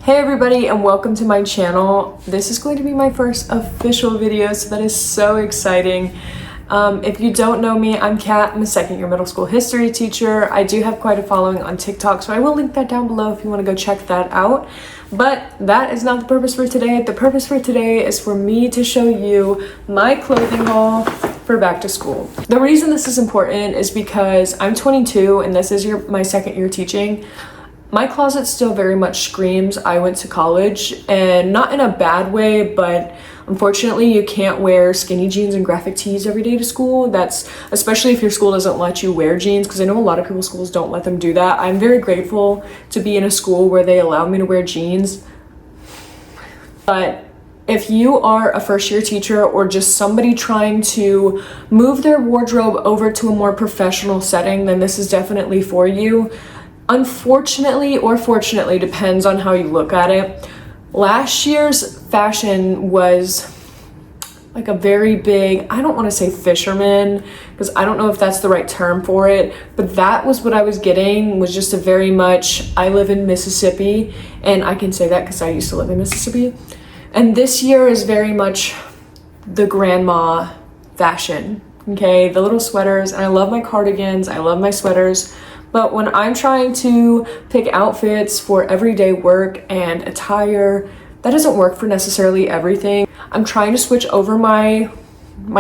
Hey everybody, and welcome to my channel. This is going to be my first official video, so that is so exciting. If you don't know me, I'm Kat. I'm a second year middle school history teacher. I do have quite a following on TikTok, so I will link that down below if you want to go check that out. But that is not the purpose for today. The purpose for today is for me to show you my clothing haul for back to school. The reason this is important is because I'm 22 and this is my second year teaching. My closet still very much screams I went to college, and not in a bad way, but unfortunately you can't wear skinny jeans and graphic tees every day to school. That's especially if your school doesn't let you wear jeans, because I know a lot of people's schools don't let them do that. I'm very grateful to be in a school where they allow me to wear jeans. But if you are a first year teacher or just somebody trying to move their wardrobe over to a more professional setting, then this is definitely for you. Unfortunately, or fortunately, depends on how you look at it, last year's fashion was like a very big, I don't want to say fisherman, because I don't know if that's the right term for it, but that was what I was getting, was just a very much, I live in Mississippi, and I can say that because I used to live in Mississippi. And this year is very much the grandma fashion, okay? The little sweaters, and I love my cardigans, I love my sweaters. But when I'm trying to pick outfits for everyday work and attire, that doesn't work for necessarily everything. I'm trying to switch over my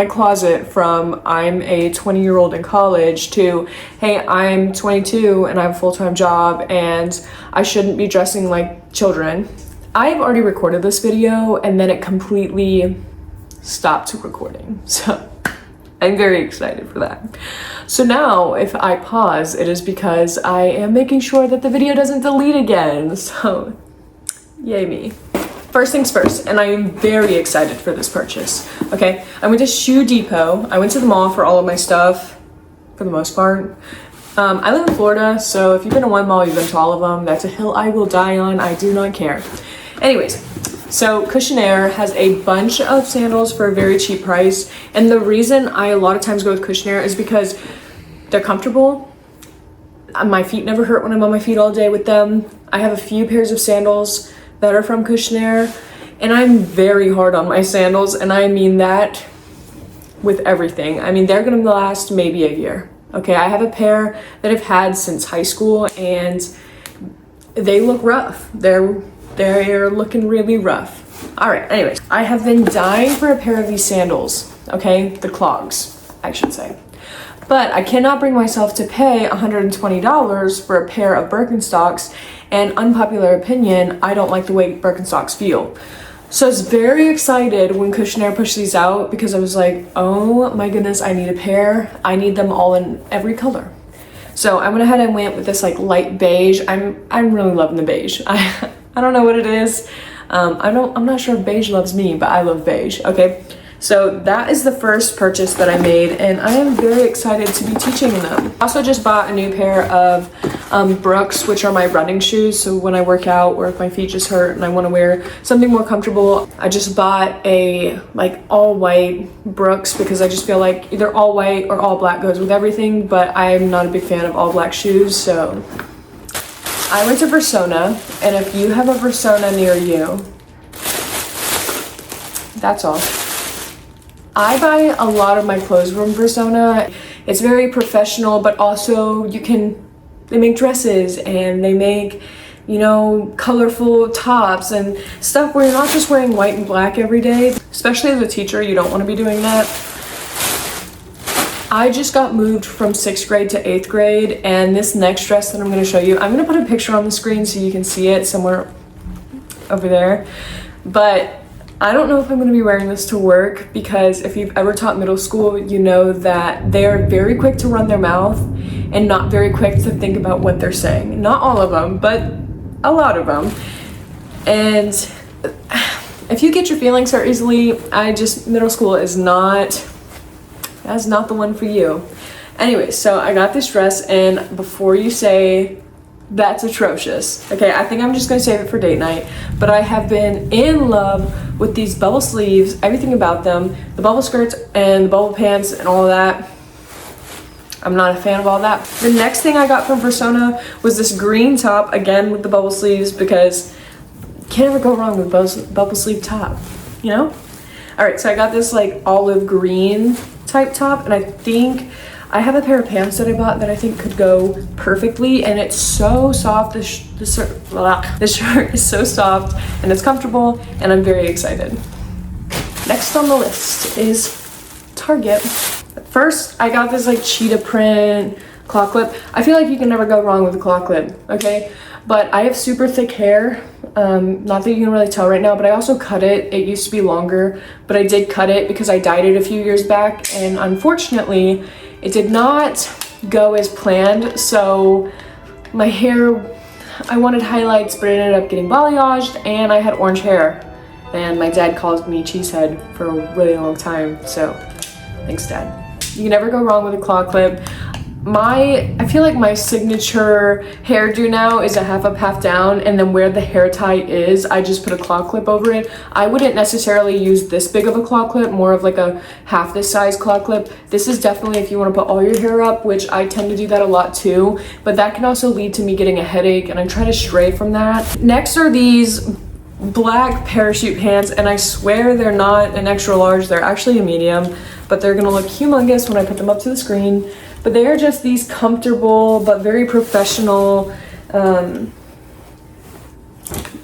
closet from I'm a 20-year-old in college to, hey, I'm 22 and I have a full-time job and I shouldn't be dressing like children. I've already recorded this video and then it completely stopped recording. So I'm very excited for that. So now if I pause, it is because I am making sure that the video doesn't delete again. So yay me. First things first, and I am very excited for this purchase. Okay, I went to Shoe Depot. I went to the mall for all of my stuff, for the most part. I live in Florida, so if you've been to one mall, you've been to all of them. That's a hill I will die on. I do not care. Anyways, so Cushionaire has a bunch of sandals for a very cheap price, and the reason I a lot of times go with Cushionaire is because they're comfortable. My feet never hurt when I'm on my feet all day with them. I have a few pairs of sandals that are from Cushionaire, and I'm very hard on my sandals, and I mean that with everything. I mean, they're gonna last maybe a year. Okay, I have a pair that I've had since high school, and they look rough. They're looking really rough. All right, anyways, I have been dying for a pair of these sandals, okay? The clogs, I should say. But I cannot bring myself to pay $120 for a pair of Birkenstocks, and unpopular opinion, I don't like the way Birkenstocks feel. So I was very excited when Cushionaire pushed these out, because I was like, oh my goodness, I need a pair. I need them all in every color. So I went ahead and went with this like light beige. I'm really loving the beige. I don't know what it is. I'm not sure if beige loves me, but I love beige, okay? So that is the first purchase that I made, and I am very excited to be teaching them. I also just bought a new pair of Brooks, which are my running shoes. So when I work out or if my feet just hurt and I want to wear something more comfortable, I just bought a like all white Brooks, because I just feel like either all white or all black goes with everything, but I'm not a big fan of all black shoes. So I went to Versona, and if you have a Versona near you, that's all. I buy a lot of my clothes from Versona. It's very professional, but also they make dresses and they make, you know, colorful tops and stuff where you're not just wearing white and black every day. Especially as a teacher, you don't want to be doing that. I just got moved from 6th grade to 8th grade, and this next dress that I'm going to show you, I'm going to put a picture on the screen so you can see it somewhere over there. But I don't know if I'm going to be wearing this to work, because if you've ever taught middle school, you know that they are very quick to run their mouth and not very quick to think about what they're saying. Not all of them, but a lot of them. And if you get your feelings hurt easily, middle school is that's not the one for you. Anyway, so I got this dress, and before you say that's atrocious, okay, I think I'm just gonna save it for date night, but I have been in love with these bubble sleeves, everything about them, the bubble skirts and the bubble pants and all of that. I'm not a fan of all that. The next thing I got from Versona was this green top, again with the bubble sleeves, because can't ever go wrong with bubble sleeve top, you know? All right, so I got this like olive green type top, and I think I have a pair of pants that I bought that I think could go perfectly, and it's so soft. The shirt is so soft and it's comfortable, and I'm very excited. Next on the list is Target. First, I got this like cheetah print claw clip. I feel like you can never go wrong with a claw clip, okay? But I have super thick hair. Not that you can really tell right now, but I also cut it. It used to be longer, but I did cut it because I dyed it a few years back, and unfortunately, it did not go as planned. So my hair, I wanted highlights, but it ended up getting balayaged, and I had orange hair. And my dad called me cheesehead for a really long time, so thanks, Dad. You can never go wrong with a claw clip. I feel like my signature hairdo now is a half up, half down, and then where the hair tie is, I just put a claw clip over it. I wouldn't necessarily use this big of a claw clip, more of like a half this size claw clip. This is definitely if you want to put all your hair up, which I tend to do that a lot too, but that can also lead to me getting a headache, and I'm trying to stray from that. Next are these black parachute pants, and I swear they're not an extra large, they're actually a medium, but they're gonna look humongous when I put them up to the screen. But they are just these comfortable but very professional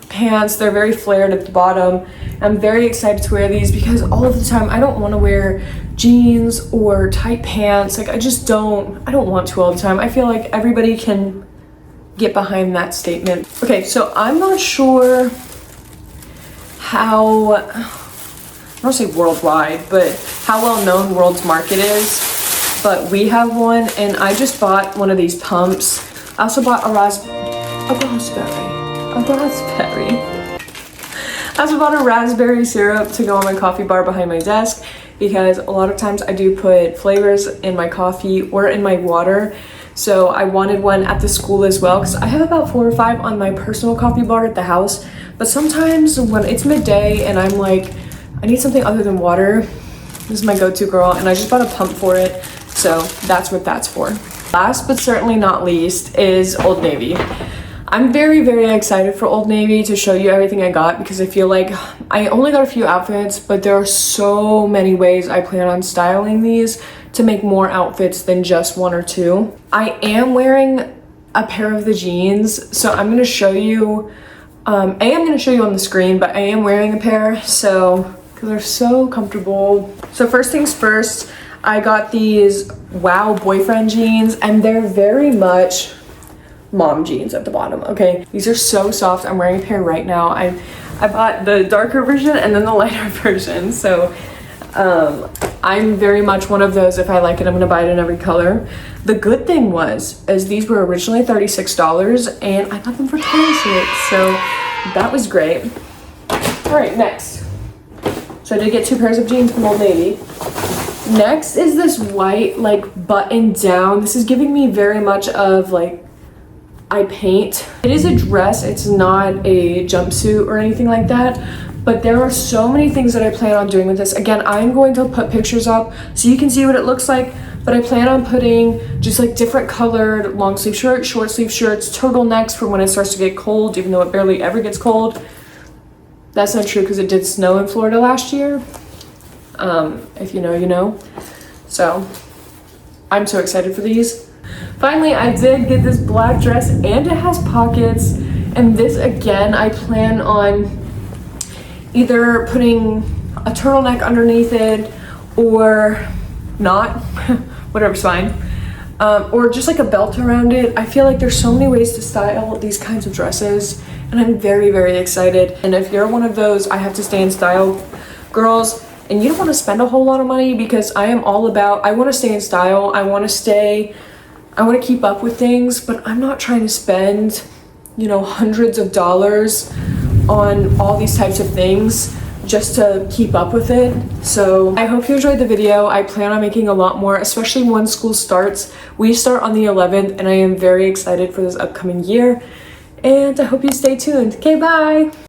pants. They're very flared at the bottom. I'm very excited to wear these because all of the time I don't want to wear jeans or tight pants. Like I don't want to all the time. I feel like everybody can get behind that statement. Okay, so I'm not sure how, I don't want to say worldwide, but how well known World's Market is. But we have one, and I just bought one of these pumps. I also bought a raspberry. I also bought a raspberry syrup to go on my coffee bar behind my desk, because a lot of times I do put flavors in my coffee or in my water. So I wanted one at the school as well, because I have about 4 or 5 on my personal coffee bar at the house. But sometimes when it's midday and I'm like, I need something other than water, this is my go-to girl, and I just bought a pump for it. So that's what that's for. Last but certainly not least is Old Navy. I'm very, very excited for Old Navy to show you everything I got, because I feel like I only got a few outfits, but there are so many ways I plan on styling these to make more outfits than just 1 or 2. I am wearing a pair of the jeans, so I'm going to show you, I'm going to show you on the screen, but I am wearing a pair, so, because they're so comfortable. So first things first, I got these Wow boyfriend jeans, and they're very much mom jeans at the bottom, okay? These are so soft. I'm wearing a pair right now. I bought the darker version and then the lighter version, so I'm very much one of those, if I like it, I'm gonna buy it in every color. The good thing was, as these were originally $36, and I got them for $26, so that was great. All right, next. So I did get 2 pairs of jeans from Old Navy. Next is this white, like, button down. This is giving me very much of, like, I paint. It is a dress, it's not a jumpsuit or anything like that, but there are so many things that I plan on doing with this. Again, I'm going to put pictures up so you can see what it looks like, but I plan on putting just like different colored long sleeve shirts, short sleeve shirts, turtlenecks for when it starts to get cold, even though it barely ever gets cold. That's not true because it did snow in Florida last year. If you know, you know. So I'm so excited for these. Finally, I did get this black dress, and it has pockets, and this again I plan on either putting a turtleneck underneath it or not, whatever's fine, or just like a belt around it. I feel like there's so many ways to style these kinds of dresses, and I'm very, very excited. And if you're one of those I have to stay in style girls, and you don't want to spend a whole lot of money, because I am all about, I want to stay in style, I want to keep up with things, but I'm not trying to spend, you know, hundreds of dollars on all these types of things just to keep up with it. So I hope you enjoyed the video. I plan on making a lot more, especially when school starts. We start on the 11th, and I am very excited for this upcoming year, and I hope you stay tuned. Okay, bye!